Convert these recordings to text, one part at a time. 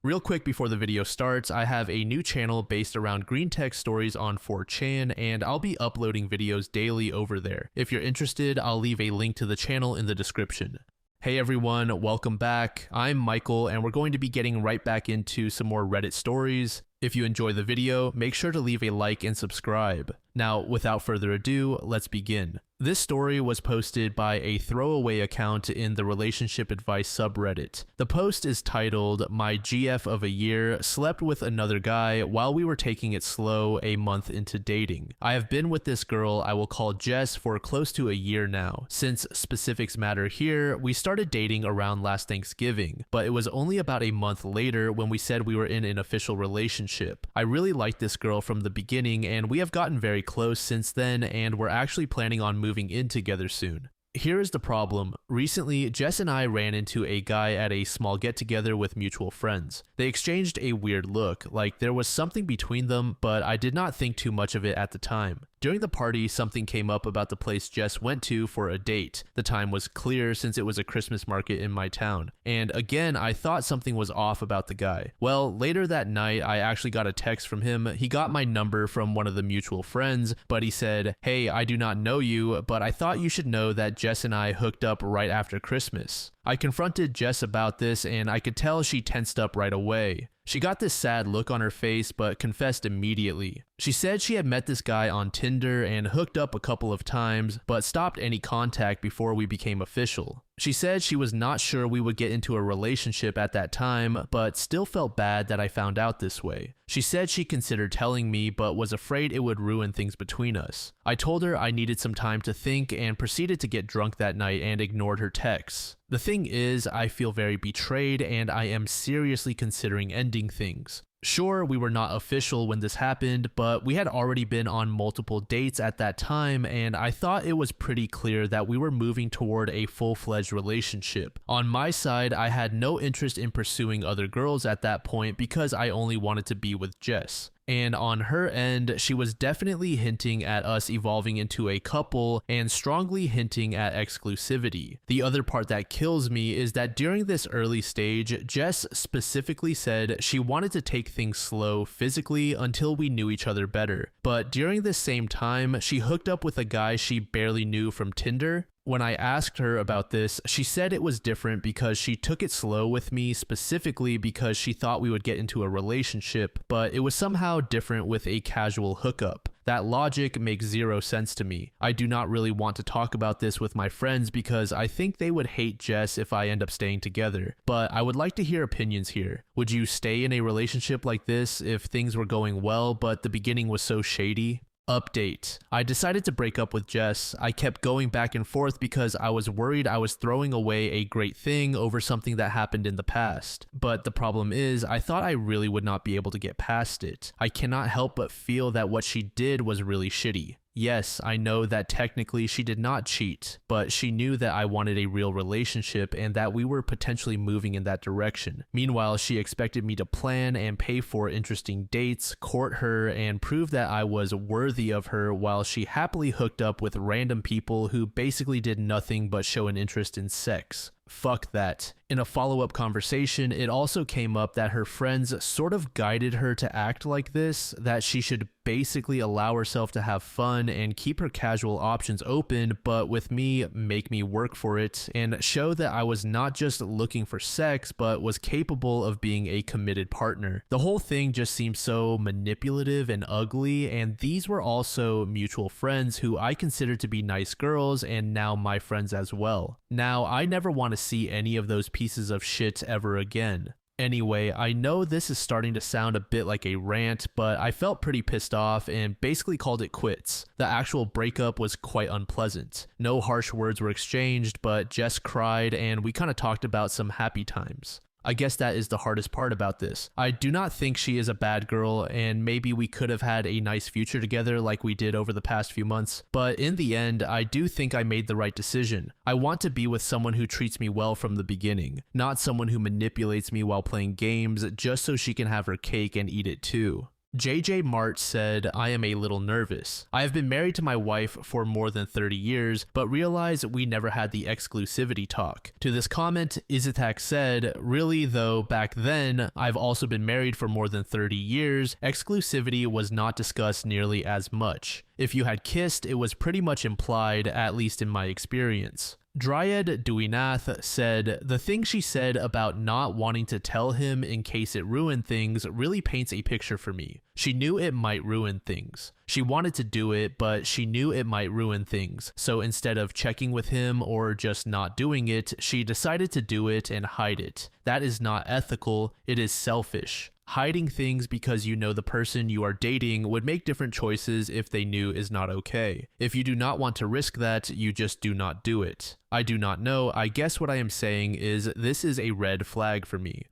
Real quick before the video starts, I have a new channel based around green text stories on 4chan, and I'll be uploading videos daily over there. If you're interested, I'll leave a link to the channel in the description. Hey everyone, welcome back. I'm Michael, and we're going to be getting right back into some more Reddit stories. If you enjoy the video, make sure to leave a like and subscribe. Now, without further ado, let's begin. This story was posted by a throwaway account in the relationship advice subreddit. The post is titled, "My GF of a year slept with another guy while we were taking it slow a month into dating. I have been with this girl I will call Jess for close to a year now. Since specifics matter here, we started dating around last Thanksgiving, but it was only about a month later when we said we were in an official relationship. I really liked this girl from the beginning, and we have gotten very close since then, and we're actually planning on moving in together soon. Here is the problem. Recently, Jess and I ran into a guy at a small get-together with mutual friends. They exchanged a weird look, like there was something between them, but I did not think too much of it at the time. During the party, something came up about the place Jess went to for a date. The time was clear since it was a Christmas market in my town. And again, I thought something was off about the guy. Well, later that night, I actually got a text from him. He got my number from one of the mutual friends, but he said, "Hey, I do not know you, but I thought you should know that Jess and I hooked up right after Christmas." I confronted Jess about this, and I could tell she tensed up right away. She got this sad look on her face, but confessed immediately. She said she had met this guy on Tinder and hooked up a couple of times, but stopped any contact before we became official. She said she was not sure we would get into a relationship at that time, but still felt bad that I found out this way. She said she considered telling me, but was afraid it would ruin things between us. I told her I needed some time to think and proceeded to get drunk that night and ignored her texts. The thing is, I feel very betrayed and I am seriously considering ending things. Sure, we were not official when this happened, but we had already been on multiple dates at that time, and I thought it was pretty clear that we were moving toward a full-fledged relationship. On my side, I had no interest in pursuing other girls at that point because I only wanted to be with Jess. And on her end, she was definitely hinting at us evolving into a couple and strongly hinting at exclusivity. The other part that kills me is that during this early stage, Jess specifically said she wanted to take things slow physically until we knew each other better. But during this same time, she hooked up with a guy she barely knew from Tinder. When I asked her about this, she said it was different because she took it slow with me specifically because she thought we would get into a relationship, but it was somehow different with a casual hookup. That logic makes zero sense to me. I do not really want to talk about this with my friends because I think they would hate Jess if I end up staying together, but I would like to hear opinions here. Would you stay in a relationship like this if things were going well but the beginning was so shady? Update. I decided to break up with Jess. I kept going back and forth because I was worried I was throwing away a great thing over something that happened in the past. But the problem is, I thought I really would not be able to get past it. I cannot help but feel that what she did was really shitty. Yes, I know that technically she did not cheat, but she knew that I wanted a real relationship and that we were potentially moving in that direction. Meanwhile, she expected me to plan and pay for interesting dates, court her, and prove that I was worthy of her while she happily hooked up with random people who basically did nothing but show an interest in sex. Fuck that. In a follow-up conversation, it also came up that her friends sort of guided her to act like this, that she should basically allow herself to have fun and keep her casual options open, but with me, make me work for it, and show that I was not just looking for sex, but was capable of being a committed partner. The whole thing just seemed so manipulative and ugly, and these were also mutual friends who I considered to be nice girls and now my friends as well. Now, I never want to see any of those pieces of shit ever again. Anyway, I know this is starting to sound a bit like a rant, but I felt pretty pissed off and basically called it quits. The actual breakup was quite unpleasant. No harsh words were exchanged, but Jess cried and we kind of talked about some happy times. I guess that is the hardest part about this. I do not think she is a bad girl, and maybe we could have had a nice future together like we did over the past few months, but in the end, I do think I made the right decision. I want to be with someone who treats me well from the beginning, not someone who manipulates me while playing games just so she can have her cake and eat it too. JJ Mart said, I am a little nervous. I have been married to my wife for more than 30 years, but realize we never had the exclusivity talk. To this comment, 𝖈𝐐3𝕯 said, really though, back then, I've also been married for more than 30 years, exclusivity was not discussed nearly as much. If you had kissed, it was pretty much implied, at least in my experience. 𝖈𝐐3𝕯 said, the thing she said about not wanting to tell him in case it ruined things really paints a picture for me. She knew it might ruin things. She wanted to do it, but she knew it might ruin things. So instead of checking with him or just not doing it, she decided to do it and hide it. That is not ethical, it is selfish. Hiding things because you know the person you are dating would make different choices if they knew is not okay. If you do not want to risk that, you just do not do it. I do not know, I guess what I am saying is this is a red flag for me.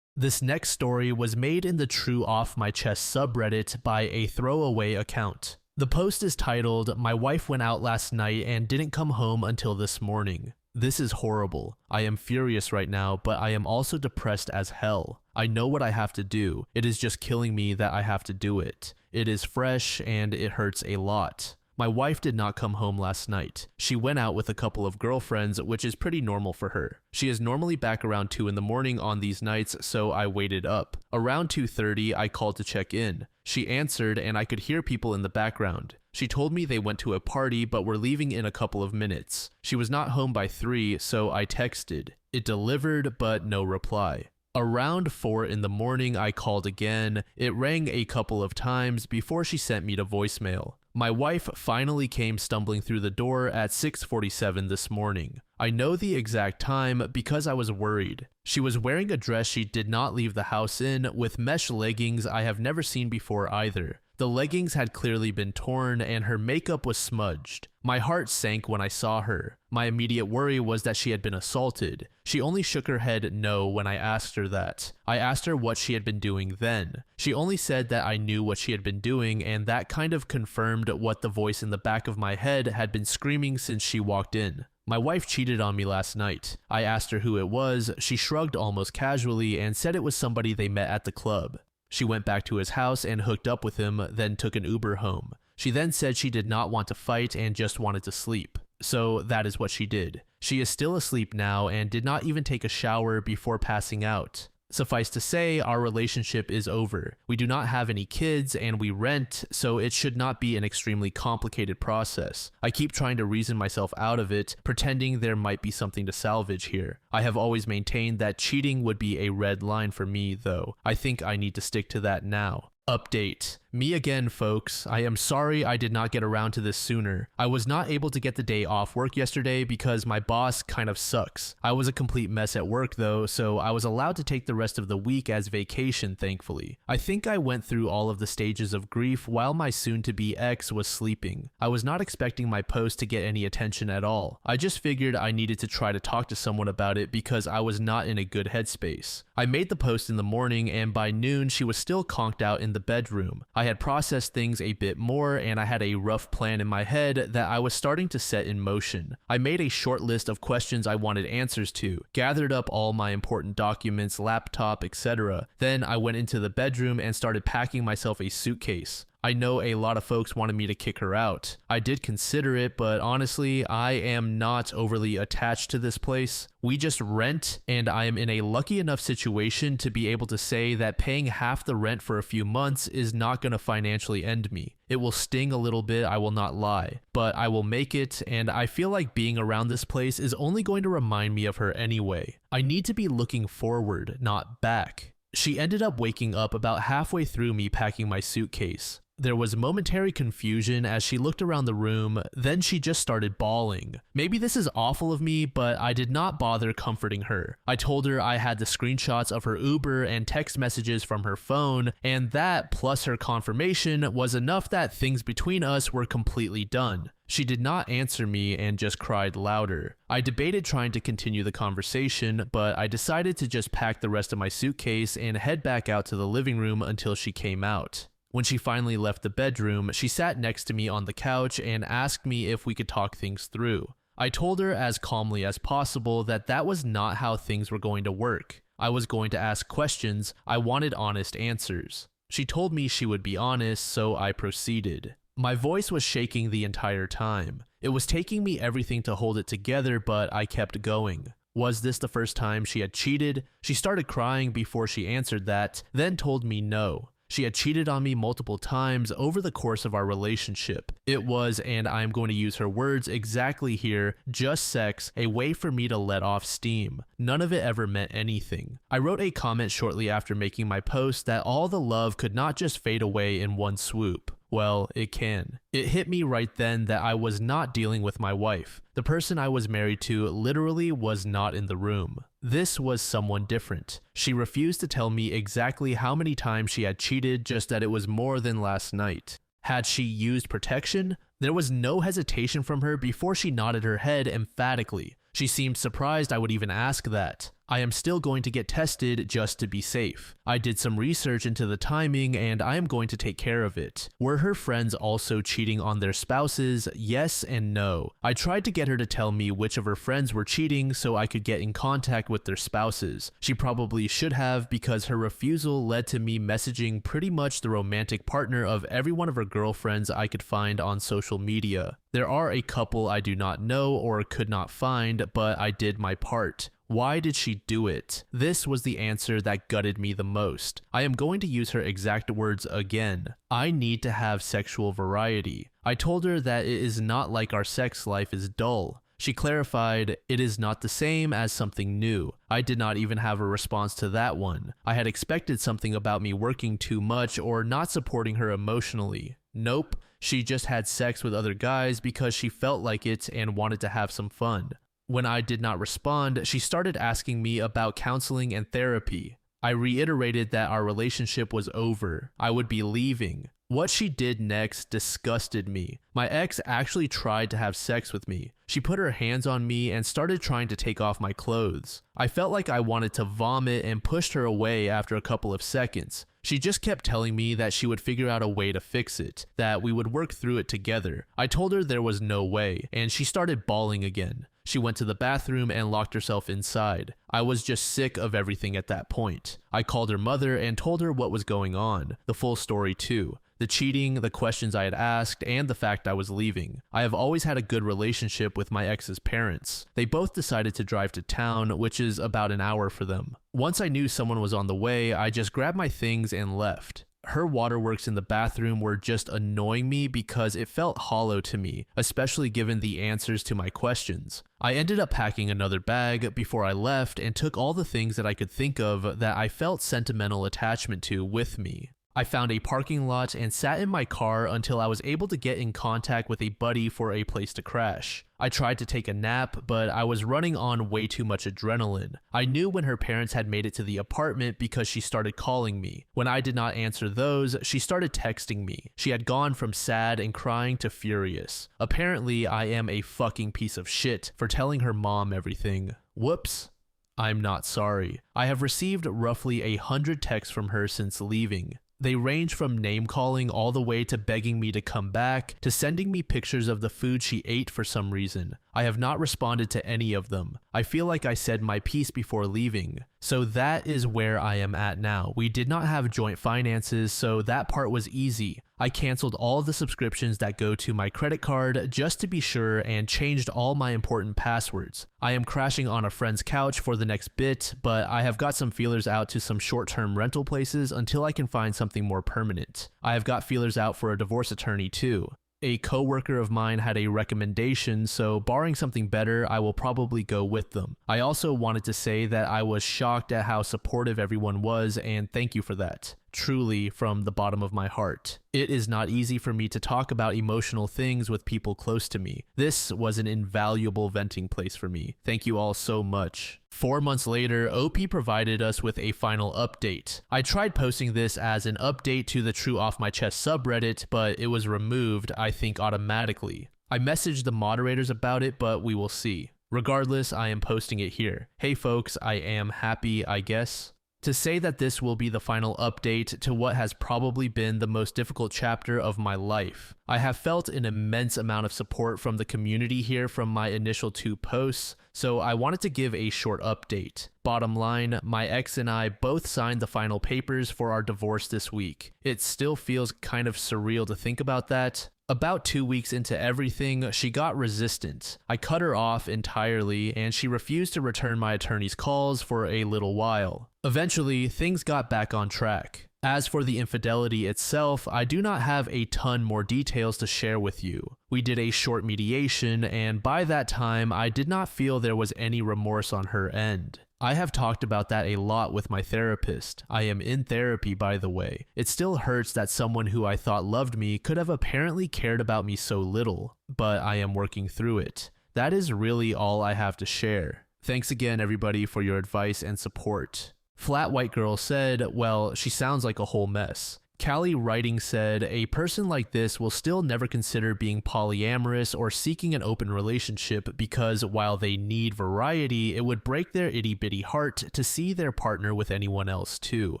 This next story was made in the True Off My Chest subreddit by a throwaway account. The post is titled, My wife went out last night and didn't come home until this morning. This is horrible. I am furious right now, but I am also depressed as hell. I know what I have to do. It is just killing me that I have to do it. It is fresh and it hurts a lot. My wife did not come home last night. She went out with a couple of girlfriends, which is pretty normal for her. She is normally back around 2 in the morning on these nights, so I waited up. Around 2:30, I called to check in. She answered and I could hear people in the background. She told me they went to a party but were leaving in a couple of minutes. She was not home by 3, so I texted. It delivered, but no reply. Around 4 in the morning, I called again. It rang a couple of times before she sent me to voicemail. My wife finally came stumbling through the door at 6:47 this morning. I know the exact time because I was worried. She was wearing a dress she did not leave the house in, with mesh leggings I have never seen before either. The leggings had clearly been torn and her makeup was smudged. My heart sank when I saw her. My immediate worry was that she had been assaulted. She only shook her head no when I asked her that. I asked her what she had been doing then. She only said that I knew what she had been doing, and that kind of confirmed what the voice in the back of my head had been screaming since she walked in. My wife cheated on me last night. I asked her who it was. She shrugged almost casually and said it was somebody they met at the club. She went back to his house and hooked up with him, then took an Uber home. She then said she did not want to fight and just wanted to sleep. So that is what she did. She is still asleep now and did not even take a shower before passing out. Suffice to say, our relationship is over. We do not have any kids and we rent, so it should not be an extremely complicated process. I keep trying to reason myself out of it, pretending there might be something to salvage here. I have always maintained that cheating would be a red line for me, though. I think I need to stick to that now. Update. Me again, folks. I am sorry I did not get around to this sooner. I was not able to get the day off work yesterday because my boss kind of sucks. I was a complete mess at work though, so I was allowed to take the rest of the week as vacation, thankfully. I think I went through all of the stages of grief while my soon-to-be ex was sleeping. I was not expecting my post to get any attention at all. I just figured I needed to try to talk to someone about it because I was not in a good headspace. I made the post in the morning and by noon she was still conked out in the bedroom. I had processed things a bit more and I had a rough plan in my head that I was starting to set in motion. I made a short list of questions I wanted answers to, gathered up all my important documents, laptop, etc. Then I went into the bedroom and started packing myself a suitcase. I know a lot of folks wanted me to kick her out. I did consider it, but honestly, I am not overly attached to this place. We just rent, and I am in a lucky enough situation to be able to say that paying half the rent for a few months is not going to financially end me. It will sting a little bit, I will not lie, but I will make it, and I feel like being around this place is only going to remind me of her anyway. I need to be looking forward, not back. She ended up waking up about halfway through me packing my suitcase. There was momentary confusion as she looked around the room, then she just started bawling. Maybe this is awful of me, but I did not bother comforting her. I told her I had the screenshots of her Uber and text messages from her phone, and that, plus her confirmation, was enough that things between us were completely done. She did not answer me and just cried louder. I debated trying to continue the conversation, but I decided to just pack the rest of my suitcase and head back out to the living room until she came out. When she finally left the bedroom, she sat next to me on the couch and asked me if we could talk things through. I told her as calmly as possible that that was not how things were going to work. I was going to ask questions, I wanted honest answers. She told me she would be honest, so I proceeded. My voice was shaking the entire time. It was taking me everything to hold it together, but I kept going. Was this the first time she had cheated? She started crying before she answered that, then told me no. She had cheated on me multiple times over the course of our relationship. It was, and I'm going to use her words exactly here, just sex, a way for me to let off steam. None of it ever meant anything. I wrote a comment shortly after making my post that all the love could not just fade away in one swoop. Well, it can. It hit me right then that I was not dealing with my wife. The person I was married to literally was not in the room. This was someone different. She refused to tell me exactly how many times she had cheated, just that it was more than last night. Had she used protection? There was no hesitation from her before she nodded her head emphatically. She seemed surprised I would even ask that. I am still going to get tested just to be safe. I did some research into the timing and I am going to take care of it. Were her friends also cheating on their spouses? Yes and no. I tried to get her to tell me which of her friends were cheating so I could get in contact with their spouses. She probably should have, because her refusal led to me messaging pretty much the romantic partner of every one of her girlfriends I could find on social media. There are a couple I do not know or could not find, but I did my part. Why did she do it? This was the answer that gutted me the most. I am going to use her exact words again. I need to have sexual variety. I told her that it is not like our sex life is dull. She clarified, it is not the same as something new. I did not even have a response to that one. I had expected something about me working too much or not supporting her emotionally. Nope, she just had sex with other guys because she felt like it and wanted to have some fun. When I did not respond, she started asking me about counseling and therapy. I reiterated that our relationship was over. I would be leaving. What she did next disgusted me. My ex actually tried to have sex with me. She put her hands on me and started trying to take off my clothes. I felt like I wanted to vomit and pushed her away after a couple of seconds. She just kept telling me that she would figure out a way to fix it, that we would work through it together. I told her there was no way, and she started bawling again. She went to the bathroom and locked herself inside. I was just sick of everything at that point. I called her mother and told her what was going on, the full story too. The cheating, the questions I had asked, and the fact I was leaving. I have always had a good relationship with my ex's parents. They both decided to drive to town, which is about an hour for them. Once I knew someone was on the way, I just grabbed my things and left. Her waterworks in the bathroom were just annoying me because it felt hollow to me, especially given the answers to my questions. I ended up packing another bag before I left and took all the things that I could think of that I felt sentimental attachment to with me. I found a parking lot and sat in my car until I was able to get in contact with a buddy for a place to crash. I tried to take a nap, but I was running on way too much adrenaline. I knew when her parents had made it to the apartment because she started calling me. When I did not answer those, she started texting me. She had gone from sad and crying to furious. Apparently, I am a fucking piece of shit for telling her mom everything. Whoops. I'm not sorry. I have received roughly 100 texts from her since leaving. They range from name-calling all the way to begging me to come back, to sending me pictures of the food she ate for some reason. I have not responded to any of them. I feel like I said my piece before leaving. So that is where I am at now. We did not have joint finances, so that part was easy. I canceled all the subscriptions that go to my credit card just to be sure and changed all my important passwords. I am crashing on a friend's couch for the next bit, but I have got some feelers out to some short-term rental places until I can find something more permanent. I have got feelers out for a divorce attorney too. A coworker of mine had a recommendation, so barring something better, I will probably go with them. I also wanted to say that I was shocked at how supportive everyone was, and thank you for that. Truly, from the bottom of my heart. It is not easy for me to talk about emotional things with people close to me. This was an invaluable venting place for me. Thank you all so much. 4 months later, OP provided us with a final update. I tried posting this as an update to the True Off My Chest subreddit, but it was removed, I think automatically. I messaged the moderators about it, but we will see. Regardless, I am posting it here. Hey folks, I am happy, I guess. To say that this will be the final update to what has probably been the most difficult chapter of my life. I have felt an immense amount of support from the community here from my initial 2 posts, so I wanted to give a short update. Bottom line, my ex and I both signed the final papers for our divorce this week. It still feels kind of surreal to think about that. About 2 weeks into everything, she got resistant. I cut her off entirely, and she refused to return my attorney's calls for a little while. Eventually, things got back on track. As for the infidelity itself, I do not have a ton more details to share with you. We did a short mediation, and by that time, I did not feel there was any remorse on her end. I have talked about that a lot with my therapist. I am in therapy, by the way. It still hurts that someone who I thought loved me could have apparently cared about me so little, but I am working through it. That is really all I have to share. Thanks again, everybody, for your advice and support. Flat White Girl said, well, she sounds like a whole mess. Callie Writing said, a person like this will still never consider being polyamorous or seeking an open relationship because while they need variety, it would break their itty-bitty heart to see their partner with anyone else too.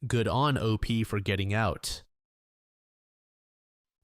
Good on OP for getting out.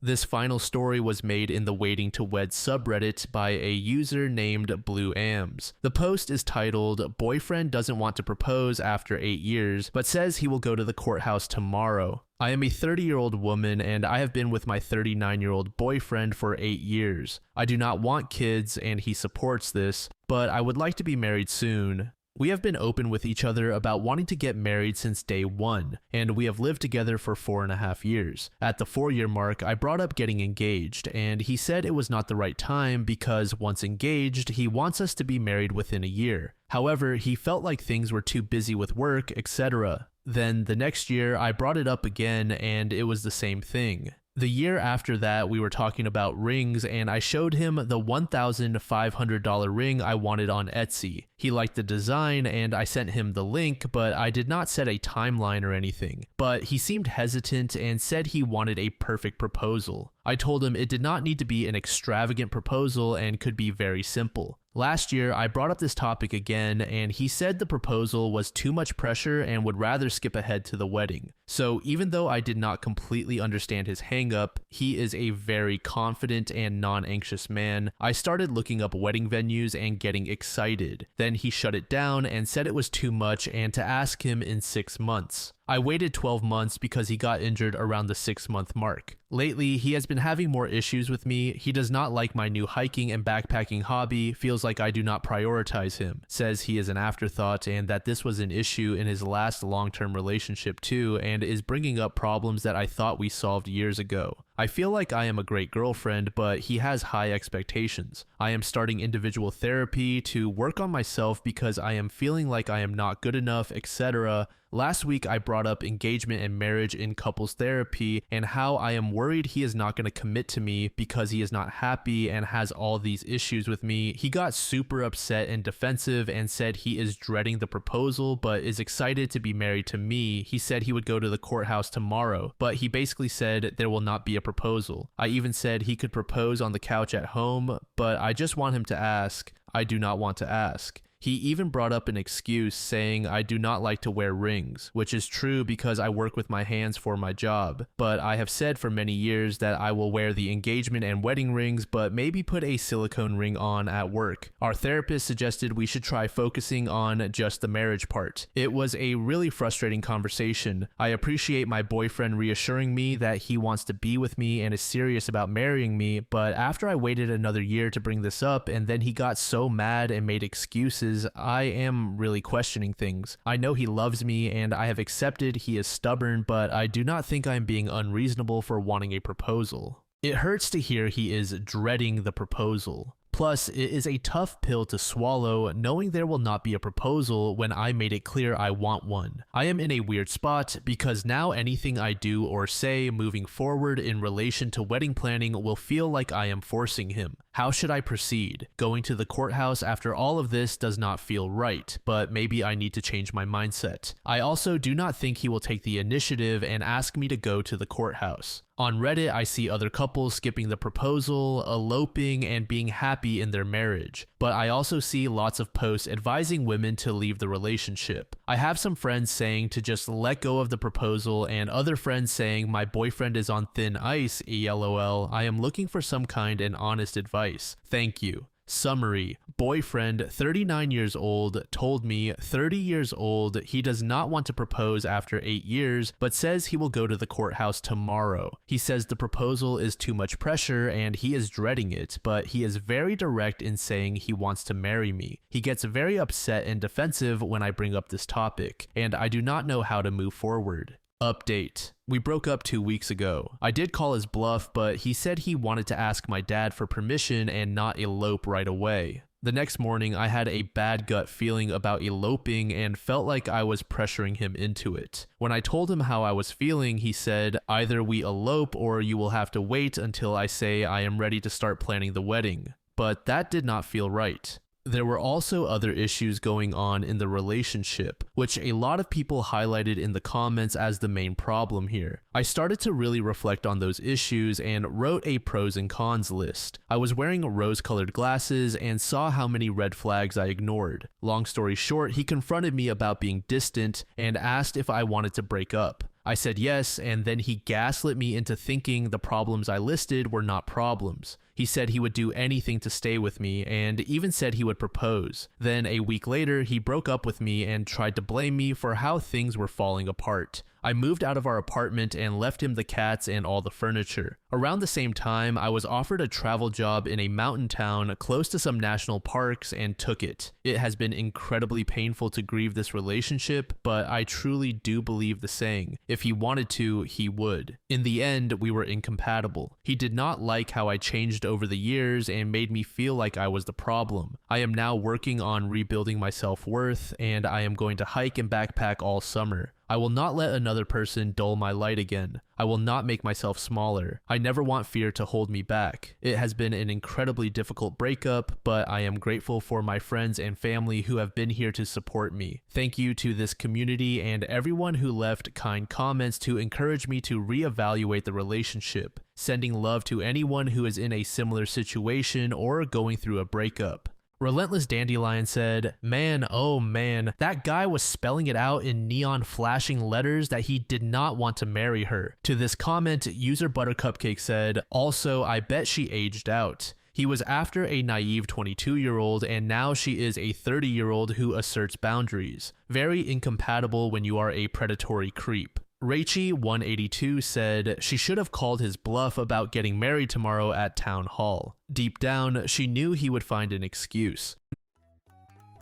This final story was made in the Waiting to Wed subreddit by a user named 𝖈𝖐3𝕯. The post is titled, Boyfriend doesn't want to propose after 8 years, but says he will go to the courthouse tomorrow. I am a 30-year-old woman and I have been with my 39-year-old boyfriend for 8 years. I do not want kids and he supports this, but I would like to be married soon. We have been open with each other about wanting to get married since day one, and we have lived together for 4.5 years. At the 4-year mark, I brought up getting engaged, and he said it was not the right time because once engaged, he wants us to be married within a year. However, he felt like things were too busy with work, etc. Then the next year, I brought it up again, and it was the same thing. The year after that, we were talking about rings, and I showed him the $1,500 ring I wanted on Etsy. He liked the design, and I sent him the link, but I did not set a timeline or anything. But he seemed hesitant and said he wanted a perfect proposal. I told him it did not need to be an extravagant proposal and could be very simple. Last year, I brought up this topic again, and he said the proposal was too much pressure and would rather skip ahead to the wedding. So even though I did not completely understand his hang-up, he is a very confident and non-anxious man. I started looking up wedding venues and getting excited. Then he shut it down and said it was too much and to ask him in 6 months. I waited 12 months because he got injured around the 6-month mark. Lately, he has been having more issues with me. He does not like my new hiking and backpacking hobby, feels like I do not prioritize him, says he is an afterthought and that this was an issue in his last long-term relationship too, and is bringing up problems that I thought we solved years ago. I feel like I am a great girlfriend, but he has high expectations. I am starting individual therapy to work on myself because I am feeling like I am not good enough, etc. Last week, I brought up engagement and marriage in couples therapy and how I am worried he is not going to commit to me because he is not happy and has all these issues with me. He got super upset and defensive and said he is dreading the proposal but is excited to be married to me. He said he would go to the courthouse tomorrow, but he basically said there will not be a proposal. I even said he could propose on the couch at home, but I just want him to ask. I do not want to ask. He even brought up an excuse saying I do not like to wear rings, which is true because I work with my hands for my job. But I have said for many years that I will wear the engagement and wedding rings, but maybe put a silicone ring on at work. Our therapist suggested we should try focusing on just the marriage part. It was a really frustrating conversation. I appreciate my boyfriend reassuring me that he wants to be with me and is serious about marrying me, but after I waited another year to bring this up and then he got so mad and made excuses, I am really questioning things. I know he loves me and I have accepted he is stubborn, but I do not think I am being unreasonable for wanting a proposal. It hurts to hear he is dreading the proposal. Plus, it is a tough pill to swallow knowing there will not be a proposal when I made it clear I want one. I am in a weird spot because now anything I do or say moving forward in relation to wedding planning will feel like I am forcing him. How should I proceed? Going to the courthouse after all of this does not feel right, but maybe I need to change my mindset. I also do not think he will take the initiative and ask me to go to the courthouse. On Reddit, I see other couples skipping the proposal, eloping, and being happy in their marriage. But I also see lots of posts advising women to leave the relationship. I have some friends saying to just let go of the proposal, and other friends saying my boyfriend is on thin ice, ELOL. I am looking for some kind and honest advice. Thank you. Summary: boyfriend, 39 years old, told me 30 years old he does not want to propose after 8 years, but says he will go to the courthouse tomorrow. He says the proposal is too much pressure and he is dreading it, but he is very direct in saying he wants to marry me. He gets very upset and defensive when I bring up this topic, and I do not know how to move forward. Update. We broke up 2 weeks ago. I did call his bluff, but he said he wanted to ask my dad for permission and not elope right away. The next morning, I had a bad gut feeling about eloping and felt like I was pressuring him into it. When I told him how I was feeling, he said, either we elope or you will have to wait until I say I am ready to start planning the wedding. But that did not feel right. There were also other issues going on in the relationship, which a lot of people highlighted in the comments as the main problem here. I started to really reflect on those issues and wrote a pros and cons list. I was wearing rose-colored glasses and saw how many red flags I ignored. Long story short, he confronted me about being distant and asked if I wanted to break up. I said yes, and then he gaslit me into thinking the problems I listed were not problems. He said he would do anything to stay with me and even said he would propose. Then a week later, he broke up with me and tried to blame me for how things were falling apart. I moved out of our apartment and left him the cats and all the furniture. Around the same time, I was offered a travel job in a mountain town close to some national parks and took it. It has been incredibly painful to grieve this relationship, but I truly do believe the saying, if he wanted to, he would. In the end, we were incompatible. He did not like how I changed over the years and made me feel like I was the problem. I am now working on rebuilding my self-worth, and I am going to hike and backpack all summer. I will not let another person dull my light again. I will not make myself smaller. I never want fear to hold me back. It has been an incredibly difficult breakup, but I am grateful for my friends and family who have been here to support me. Thank you to this community and everyone who left kind comments to encourage me to reevaluate the relationship. Sending love to anyone who is in a similar situation or going through a breakup. Relentless Dandelion said, man, oh man, that guy was spelling it out in neon flashing letters that he did not want to marry her. To this comment, user Buttercupcake said, also, I bet she aged out. He was after a naive 22-year-old and now she is a 30-year-old who asserts boundaries. Very incompatible when you are a predatory creep. 𝖈𝖐3𝕯 said she should have called his bluff about getting married tomorrow at town hall. Deep down, she knew he would find an excuse.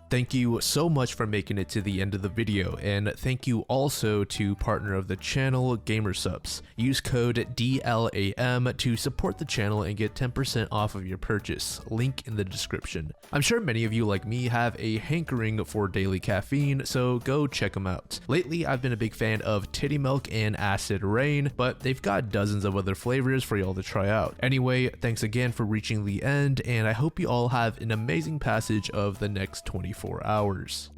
Thank you so much for making it to the end of the video, and thank you also to partner of the channel, GamerSupps. Use code DLAM to support the channel and get 10% off of your purchase, link in the description. I'm sure many of you like me have a hankering for daily caffeine, so go check them out. Lately, I've been a big fan of Titty Milk and Acid Rain, but they've got dozens of other flavors for y'all to try out. Anyway, thanks again for reaching the end, and I hope you all have an amazing passage of the next 24 hours.